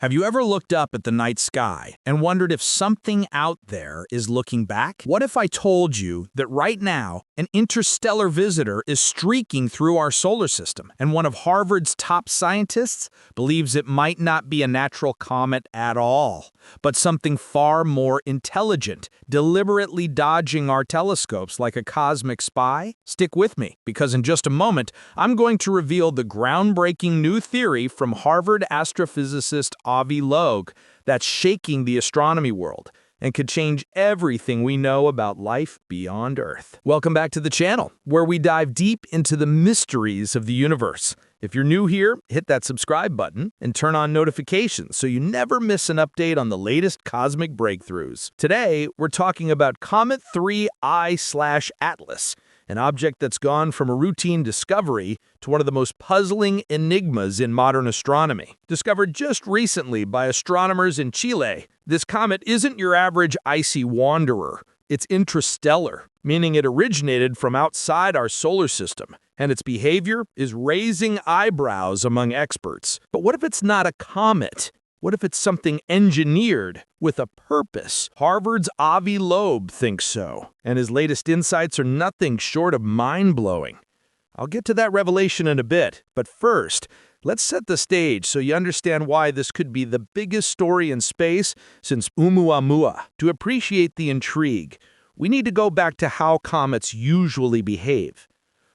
Have you ever looked up at the night sky and wondered if something out there is looking back? What if I told you that right now, an interstellar visitor is streaking through our solar system, and one of Harvard's top scientists believes it might not be a natural comet at all, but something far more intelligent, deliberately dodging our telescopes like a cosmic spy? Stick with me, because in just a moment, I'm going to reveal the groundbreaking new theory from Harvard astrophysicist Avi Loeb that's shaking the astronomy world and could change everything we know about life beyond Earth. Welcome back to the channel, where we dive deep into the mysteries of the universe. If you're new here, hit that subscribe button and turn on notifications so you never miss an update on the latest cosmic breakthroughs. Today, we're talking about Comet 3I/Atlas, an object that's gone from a routine discovery to one of the most puzzling enigmas in modern astronomy. Discovered just recently by astronomers in Chile, this comet isn't your average icy wanderer. It's interstellar, meaning it originated from outside our solar system, and its behavior is raising eyebrows among experts. But what if it's not a comet? What if it's something engineered with a purpose? Harvard's Avi Loeb thinks so, and his latest insights are nothing short of mind-blowing. I'll get to that revelation in a bit, but first, let's set the stage so you understand why this could be the biggest story in space since Oumuamua. To appreciate the intrigue, we need to go back to how comets usually behave.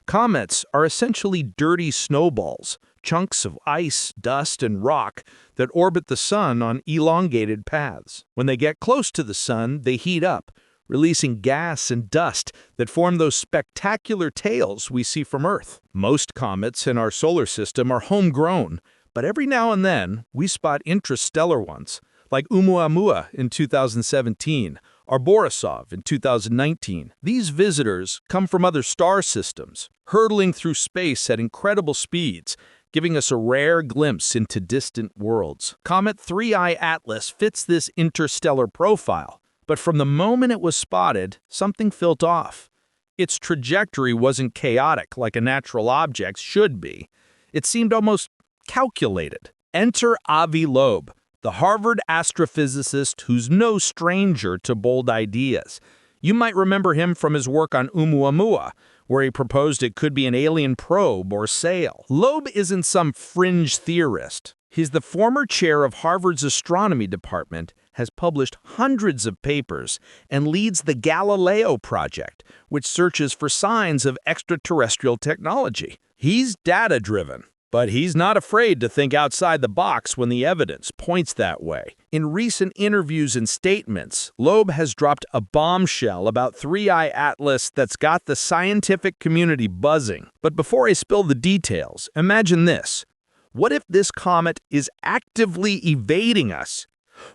Comets are essentially dirty snowballs, chunks of ice, dust, and rock that orbit the sun on elongated paths. When they get close to the sun, they heat up, releasing gas and dust that form those spectacular tails we see from Earth. Most comets in our solar system are homegrown, but every now and then we spot interstellar ones, like Oumuamua in 2017, or Borisov in 2019. These visitors come from other star systems, hurtling through space at incredible speeds, giving us a rare glimpse into distant worlds. Comet 3I/Atlas fits this interstellar profile, but from the moment it was spotted, something felt off. Its trajectory wasn't chaotic like a natural object should be. It seemed almost calculated. Enter Avi Loeb, the Harvard astrophysicist who's no stranger to bold ideas. You might remember him from his work on Oumuamua, where he proposed it could be an alien probe or sail. Loeb isn't some fringe theorist. He's the former chair of Harvard's astronomy department, has published hundreds of papers, and leads the Galileo Project, which searches for signs of extraterrestrial technology. He's data-driven, but he's not afraid to think outside the box when the evidence points that way. In recent interviews and statements, Loeb has dropped a bombshell about 3I/Atlas that's got the scientific community buzzing. But before I spill the details, imagine this. What if this comet is actively evading us?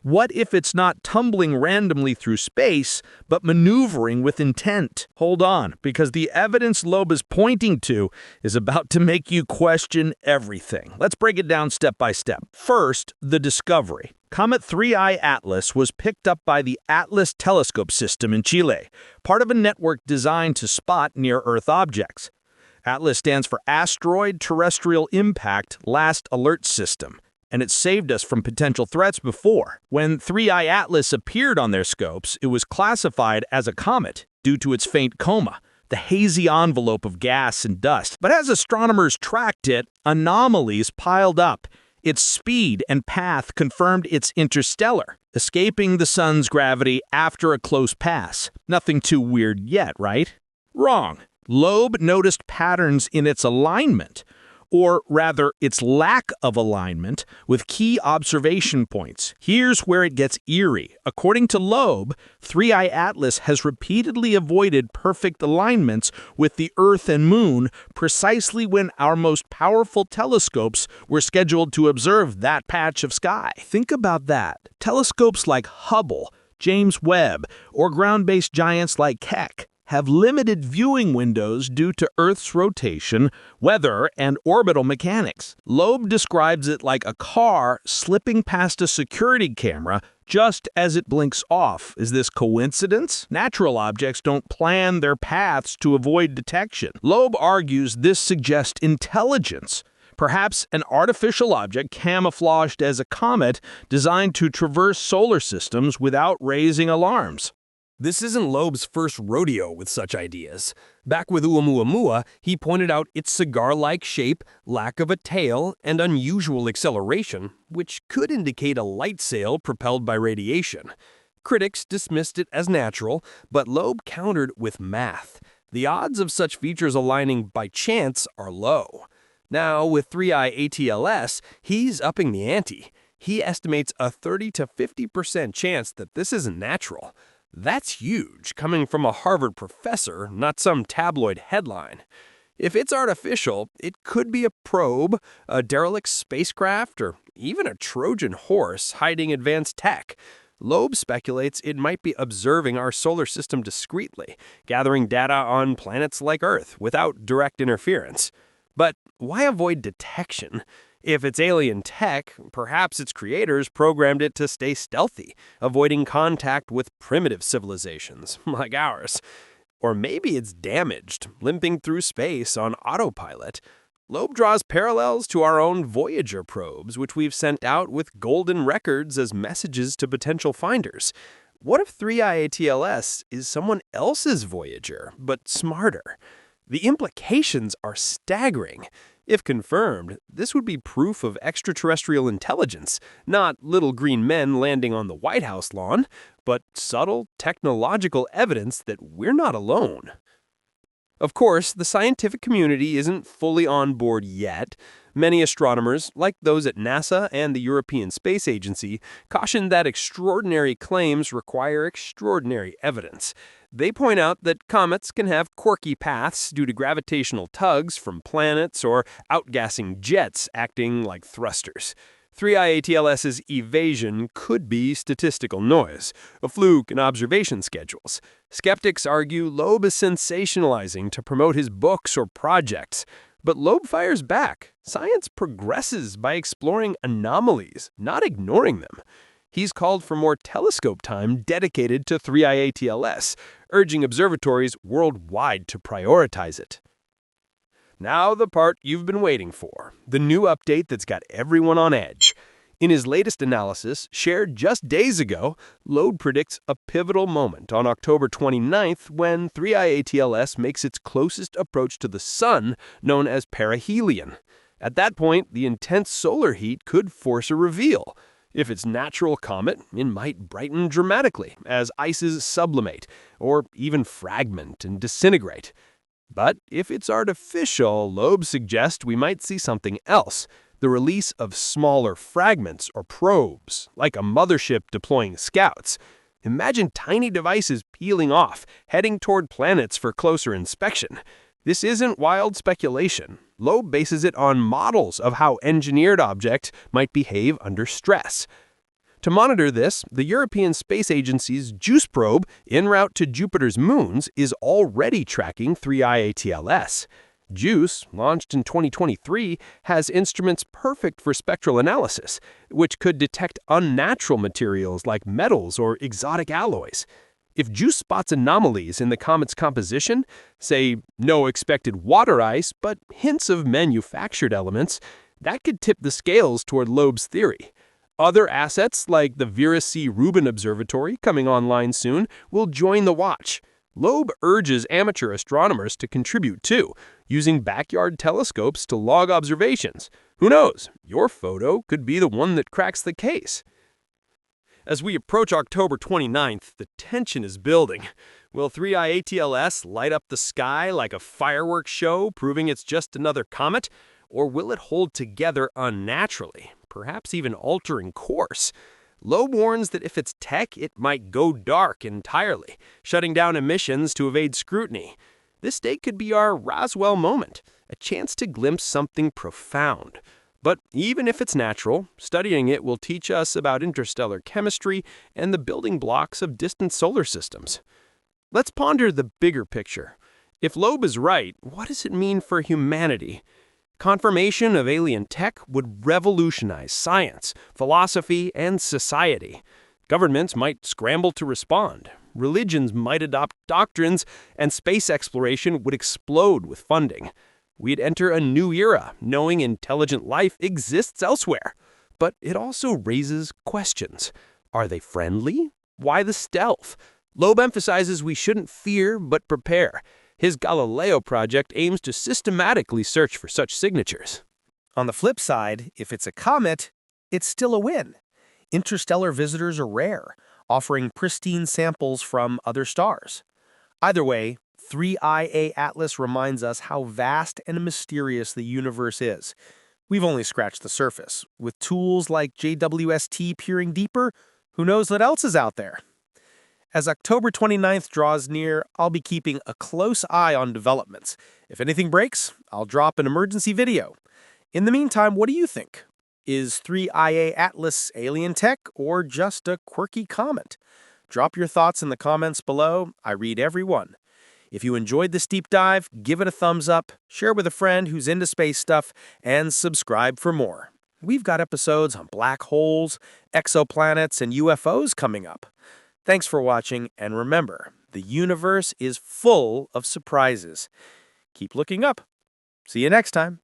What if it's not tumbling randomly through space, but maneuvering with intent? Hold on, because the evidence Loeb is pointing to is about to make you question everything. Let's break it down step by step. First, the discovery. Comet 3I/Atlas was picked up by the Atlas telescope system in Chile, part of a network designed to spot near-Earth objects. ATLAS stands for Asteroid Terrestrial Impact Last Alert System, and it saved us from potential threats before. When 3I/Atlas appeared on their scopes, it was classified as a comet due to its faint coma, the hazy envelope of gas and dust. But as astronomers tracked it, anomalies piled up. Its speed and path confirmed it's interstellar, escaping the sun's gravity after a close pass. Nothing too weird yet, right? Wrong. Loeb noticed patterns in its alignment, or rather its lack of alignment, with key observation points. Here's where it gets eerie. According to Loeb, 3I/Atlas has repeatedly avoided perfect alignments with the Earth and Moon precisely when our most powerful telescopes were scheduled to observe that patch of sky. Think about that. Telescopes like Hubble, James Webb, or ground-based giants like Keck have limited viewing windows due to Earth's rotation, weather, and orbital mechanics. Loeb describes it like a car slipping past a security camera just as it blinks off. Is this coincidence? Natural objects don't plan their paths to avoid detection. Loeb argues this suggests intelligence, Perhaps an artificial object camouflaged as a comet designed to traverse solar systems without raising alarms. This isn't Loeb's first rodeo with such ideas. Back with Oumuamua, he pointed out its cigar-like shape, lack of a tail, and unusual acceleration, which could indicate a light sail propelled by radiation. Critics dismissed it as natural, but Loeb countered with math. The odds of such features aligning by chance are low. Now, with 3i ATLS, he's upping the ante. He estimates a 30 to 50% chance that this isn't natural. That's huge, coming from a Harvard professor, not some tabloid headline. If it's artificial, it could be a probe, a derelict spacecraft, or even a Trojan horse hiding advanced tech. Loeb speculates it might be observing our solar system discreetly, gathering data on planets like Earth without direct interference. But why avoid detection? If it's alien tech, perhaps its creators programmed it to stay stealthy, avoiding contact with primitive civilizations like ours. Or maybe it's damaged, limping through space on autopilot. Loeb draws parallels to our own Voyager probes, which we've sent out with golden records as messages to potential finders. What if 3i ATLS is someone else's Voyager, but smarter? The implications are staggering. If confirmed, this would be proof of extraterrestrial intelligence, not little green men landing on the White House lawn, but subtle technological evidence that we're not alone. Of course, the scientific community isn't fully on board yet. Many astronomers, like those at NASA and the European Space Agency, caution that extraordinary claims require extraordinary evidence. They point out that comets can have quirky paths due to gravitational tugs from planets or outgassing jets acting like thrusters. 3i ATLS's evasion could be statistical noise, a fluke in observation schedules. Skeptics argue Loeb is sensationalizing to promote his books or projects. But Loeb fires back. Science progresses by exploring anomalies, not ignoring them. He's called for more telescope time dedicated to 3i ATLS, urging observatories worldwide to prioritize it. Now the part you've been waiting for, the new update that's got everyone on edge. In his latest analysis, shared just days ago, Loeb predicts a pivotal moment on October 29th when 3i ATLS makes its closest approach to the Sun, known as perihelion. At that point, the intense solar heat could force a reveal. If it's natural comet, it might brighten dramatically as ices sublimate, or even fragment and disintegrate. But if it's artificial, Loeb suggests we might see something else, the release of smaller fragments or probes, like a mothership deploying scouts. Imagine tiny devices peeling off, heading toward planets for closer inspection. This isn't wild speculation. Loeb bases it on models of how engineered objects might behave under stress. To monitor this, the European Space Agency's JUICE probe, en route to Jupiter's moons, is already tracking 3i ATLS. JUICE, launched in 2023, has instruments perfect for spectral analysis, which could detect unnatural materials like metals or exotic alloys. If JUICE spots anomalies in the comet's composition, say no expected water ice but hints of manufactured elements, that could tip the scales toward Loeb's theory. Other assets, like the Vera C. Rubin Observatory, coming online soon, will join the watch. Loeb urges amateur astronomers to contribute too, using backyard telescopes to log observations. Who knows, your photo could be the one that cracks the case. As we approach October 29th, the tension is building. Will 3i ATLS light up the sky like a fireworks show, proving it's just another comet? Or will it hold together unnaturally, perhaps even altering course? Loeb warns that if it's tech, it might go dark entirely, shutting down emissions to evade scrutiny. This day could be our Roswell moment, a chance to glimpse something profound. But even if it's natural, studying it will teach us about interstellar chemistry and the building blocks of distant solar systems. Let's ponder the bigger picture. If Loeb is right, what does it mean for humanity? Confirmation of alien tech would revolutionize science, philosophy, and society. Governments might scramble to respond. Religions might adopt doctrines, and space exploration would explode with funding. We'd enter a new era, knowing intelligent life exists elsewhere. But it also raises questions. Are they friendly? Why the stealth? Loeb emphasizes we shouldn't fear but prepare. His Galileo project aims to systematically search for such signatures. On the flip side, if it's a comet, it's still a win. Interstellar visitors are rare, offering pristine samples from other stars. Either way, 3IA Atlas reminds us how vast and mysterious the universe is. We've only scratched the surface. With tools like JWST peering deeper, who knows what else is out there? As October 29th draws near, I'll be keeping a close eye on developments. If anything breaks, I'll drop an emergency video. In the meantime, what do you think? Is 3IA Atlas alien tech or just a quirky comet? Drop your thoughts in the comments below. I read every one. If you enjoyed this deep dive, give it a thumbs up, share with a friend who's into space stuff, and subscribe for more. We've got episodes on black holes, exoplanets, and UFOs coming up. Thanks for watching, and remember, the universe is full of surprises. Keep looking up. See you next time.